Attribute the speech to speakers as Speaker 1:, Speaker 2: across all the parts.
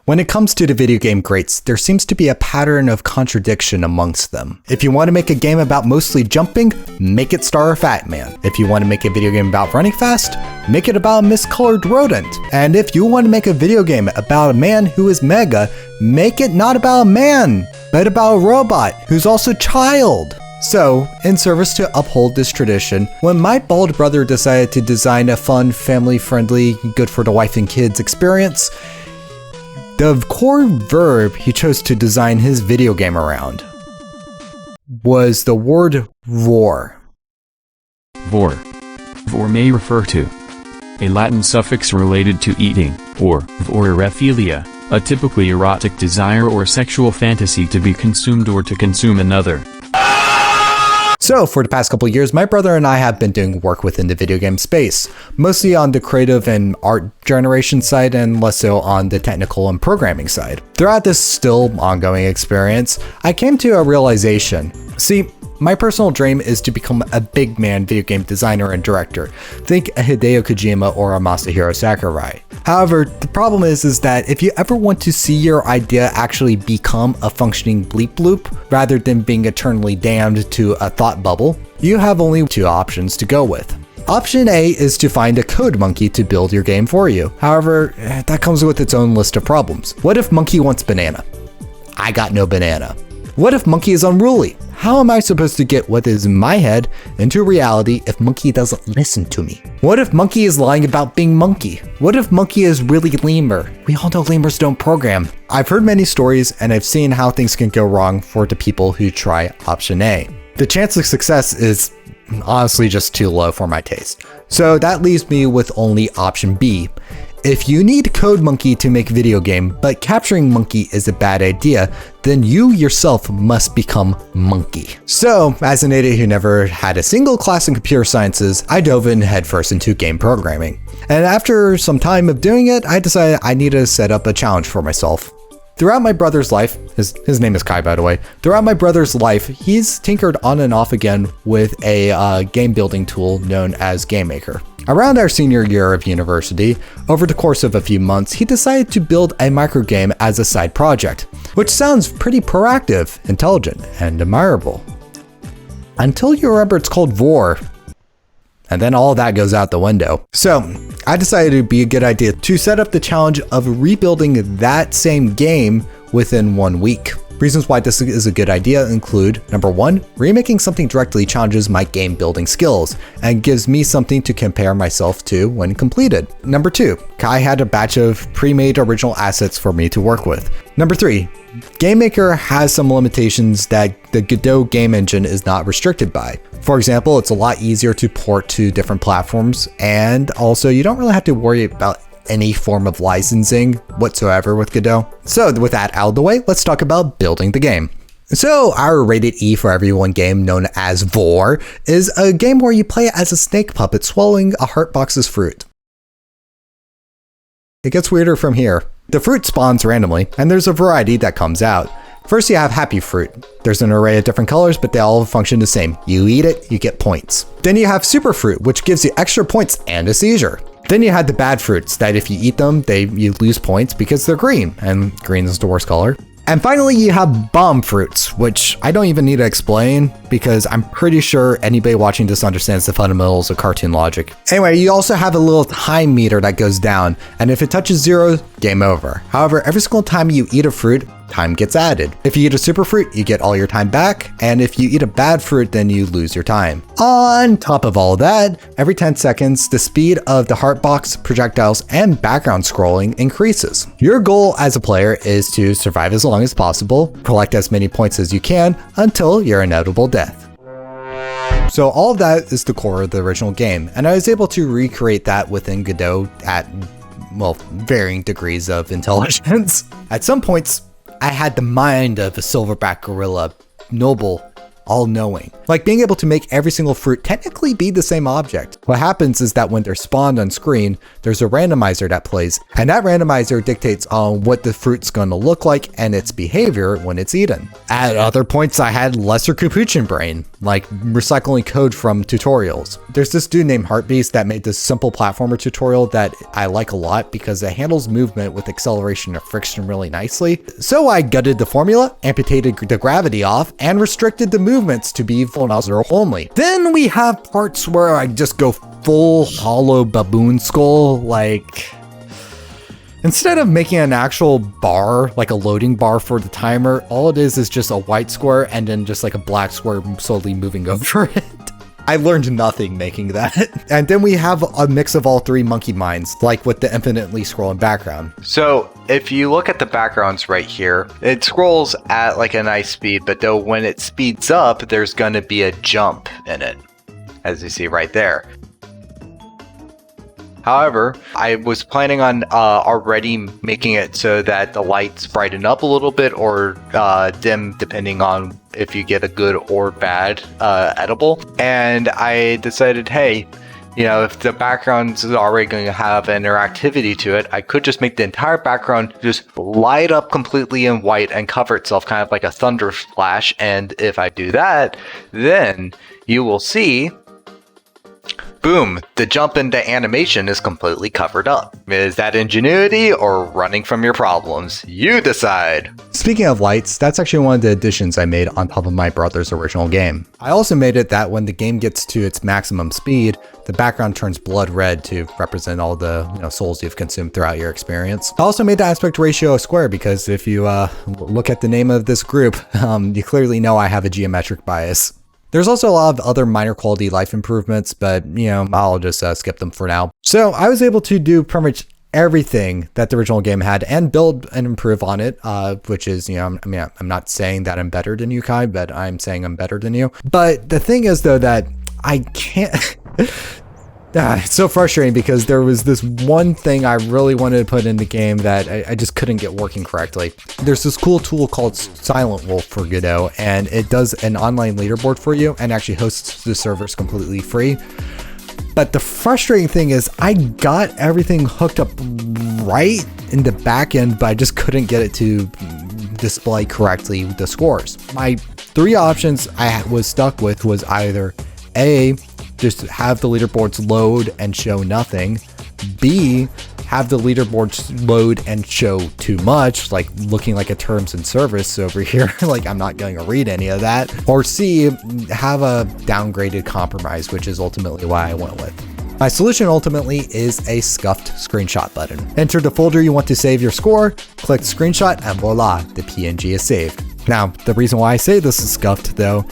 Speaker 1: When it comes to the video game greats, there seems to be a pattern of contradiction amongst them. If you want to make a game about mostly jumping, make it star a fat man. If you want to make a video game about running fast, make it about a miscolored rodent. And if you want to make a video game about a man who is mega, make it not about a man, but about a robot who's also child. So, in service to uphold this tradition, when my bald brother decided to design a fun, family-friendly, good for the wife and kids experience, the core verb he chose to design his video game around was the word Vore.
Speaker 2: Vore. Vore may refer to a Latin suffix related to eating, or vorophilia, a typically erotic desire or sexual fantasy to be consumed or to consume another.
Speaker 1: So, for the past couple of years, my brother and I have been doing work within the video game space, mostly on the creative and art generation side and less so on the technical and programming side. Throughout this still ongoing experience, I came to a realization. See, my personal dream is to become a big man video game designer and director. Think a Hideo Kojima or a Masahiro Sakurai. However, the problem is that if you ever want to see your idea actually become a functioning bleep loop, rather than being eternally damned to a thought bubble, you have only two options to go with. Option A is to find a code monkey to build your game for you. However, that comes with its own list of problems. What if monkey wants banana? I got no banana. What if monkey is unruly? How am I supposed to get what is in my head into reality if monkey doesn't listen to me? What if monkey is lying about being monkey? What if monkey is really lemur? We all know lemurs don't program. I've heard many stories and I've seen how things can go wrong for the people who try option A. The chance of success is honestly just too low for my taste. So that leaves me with only option B. If you need Code Monkey to make a video game, but capturing Monkey is a bad idea, then you yourself must become Monkey. So, as an idiot who never had a single class in computer sciences, I dove in headfirst into game programming. And after some time of doing it, I decided I needed to set up a challenge for myself. Throughout my brother's life, his name is Kai, by the way. Throughout my brother's life, he's tinkered on and off again with a game building tool known as GameMaker. Around our senior year of university, over the course of a few months, he decided to build a microgame as a side project, which sounds pretty proactive, intelligent, and admirable. Until you remember it's called Vore. And then all that goes out the window. So I decided it would be a good idea to set up the challenge of rebuilding that same game within 1 week. Reasons why this is a good idea include, number one, remaking something directly challenges my game building skills and gives me something to compare myself to when completed. Number two, Kai had a batch of pre-made original assets for me to work with. Number three, GameMaker has some limitations that the Godot game engine is not restricted by. For example, it's a lot easier to port to different platforms, and also you don't really have to worry about any form of licensing whatsoever with Godot. So with that out of the way, let's talk about building the game. So our rated E for everyone game known as Vore is a game where you play as a snake puppet swallowing a heart box's fruit. It gets weirder from here. The fruit spawns randomly, and there's a variety that comes out. First, you have happy fruit. There's an array of different colors, but they all function the same. You eat it, you get points. Then you have super fruit, which gives you extra points and a seizure. Then you had the bad fruits that if you eat them, you lose points because they're green, and green is the worst color. And finally, you have bomb fruits, which I don't even need to explain because I'm pretty sure anybody watching this understands the fundamentals of cartoon logic. Anyway, you also have a little time meter that goes down, and if it touches 0, game over. However, every single time you eat a fruit, time gets added. If you eat a super fruit, you get all your time back, and if you eat a bad fruit, then you lose your time. On top of all that, every 10 seconds, the speed of the heart box, projectiles, and background scrolling increases. Your goal as a player is to survive as long as possible, collect as many points as you can, until your inevitable death. So all of that is the core of the original game, and I was able to recreate that within Godot at, well, varying degrees of intelligence. At some points, I had the mind of a silverback gorilla, noble, all-knowing. Like being able to make every single fruit technically be the same object. What happens is that when they're spawned on screen, there's a randomizer that plays, and that randomizer dictates on what the fruit's gonna look like and its behavior when it's eaten. At other points, I had lesser capuchin brain. like recycling code from tutorials. There's this dude named Heartbeast that made this simple platformer tutorial that I like a lot because it handles movement with acceleration and friction really nicely. So I gutted the formula, amputated the gravity off, and restricted the movements to be full nozzle only. Then we have parts where I just go full hollow baboon skull, like... Instead of making an actual bar, like a loading bar for the timer, all it is just a white square and then just like a black square slowly moving over it. I learned nothing making that. And then we have a mix of all three monkey minds, like with the infinitely scrolling background.
Speaker 3: So if you look at the backgrounds right here, it scrolls at like a nice speed, but though when it speeds up, there's going to be a jump in it, as you see right there. However, I was planning on already making it so that the lights brighten up a little bit or dim depending on if you get a good or bad edible. And I decided, hey, you know, if the background's already going to have interactivity to it, I could just make the entire background just light up completely in white and cover itself kind of like a thunder splash. And if I do that, then you will see... boom, the jump into animation is completely covered up. Is that ingenuity or running from your problems? You decide.
Speaker 1: Speaking of lights, that's actually one of the additions I made on top of my brother's original game. I also made it that when the game gets to its maximum speed, the background turns blood red to represent all the souls you've consumed throughout your experience. I also made the aspect ratio a square because if you look at the name of this group, you clearly know I have a geometric bias. There's also a lot of other minor quality life improvements, but I'll just skip them for now. So I was able to do pretty much everything that the original game had and build and improve on it, which is, I'm not saying that I'm better than you, Kai, but I'm saying I'm better than you. But the thing is though that I can't... It's so frustrating because there was this one thing I really wanted to put in the game that I just couldn't get working correctly. There's this cool tool called Silent Wolf for Godot, and it does an online leaderboard for you and actually hosts the servers completely free. But the frustrating thing is I got everything hooked up right in the back end, but I just couldn't get it to display correctly the scores. My three options I was stuck with was either A, just have the leaderboards load and show nothing. B, have the leaderboards load and show too much, like looking like a terms and service over here, like I'm not going to read any of that. Or C, have a downgraded compromise, which is ultimately what I went with. My solution ultimately is a scuffed screenshot button. Enter the folder you want to save your score, click screenshot, and voila, the PNG is saved. Now, the reason why I say this is scuffed though,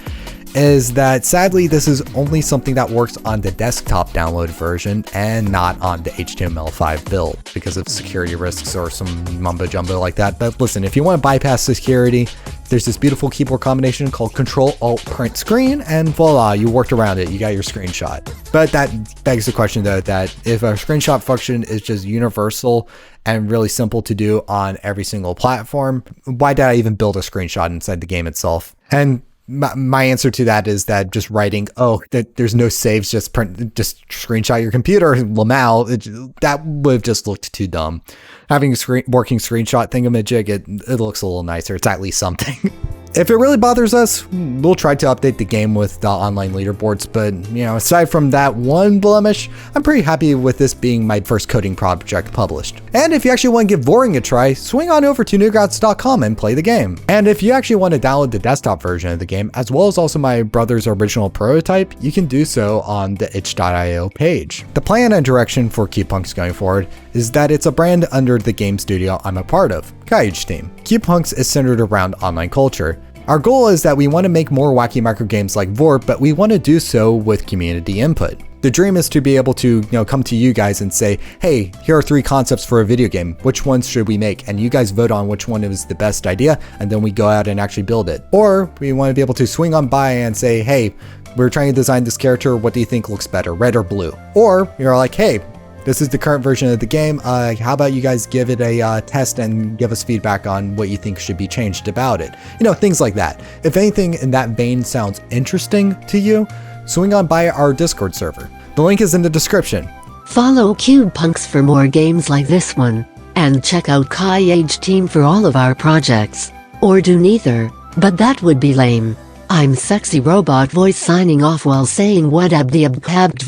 Speaker 1: is that sadly this is only something that works on the desktop download version and not on the HTML5 build because of security risks or some mumbo jumbo like that. But listen, if you want to bypass security, there's this beautiful keyboard combination called Control-Alt-Print Screen, and voila, you worked around it, you got your screenshot. But that begs the question though, that if a screenshot function is just universal and really simple to do on every single platform, why did I even build a screenshot inside the game itself? And my answer to that is that just writing, there's no saves, just screenshot your computer, Lamau, that would have just looked too dumb. Having a working screenshot thingamajig, it looks a little nicer. It's at least something. If it really bothers us, we'll try to update the game with the online leaderboards, but aside from that one blemish, I'm pretty happy with this being my first coding project published. And if you actually want to give Voring a try, swing on over to newgrounds.com and play the game. And if you actually want to download the desktop version of the game, as well as also my brother's original prototype, you can do so on the itch.io page. The plan and direction for CubePunks going forward is that it's a brand under the game studio I'm a part of, Kiage Team. CubePunks is centered around online culture. Our goal is that we want to make more wacky micro games like Vore, but we want to do so with community input. The dream is to be able to, come to you guys and say, hey, here are 3 concepts for a video game. Which ones should we make? And you guys vote on which one is the best idea, and then we go out and actually build it. Or we want to be able to swing on by and say, hey, we're trying to design this character. What do you think looks better, red or blue? Or you're like, hey, this is the current version of the game. How about you guys give it a test and give us feedback on what you think should be changed about it? Things like that. If anything in that vein sounds interesting to you, swing on by our Discord server. The link is in the description.
Speaker 4: Follow CubePunks for more games like this one, and check out Kiage Team for all of our projects. Or do neither, but that would be lame. I'm Sexy Robot Voice signing off while saying what ab the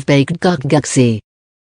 Speaker 4: baked guxy.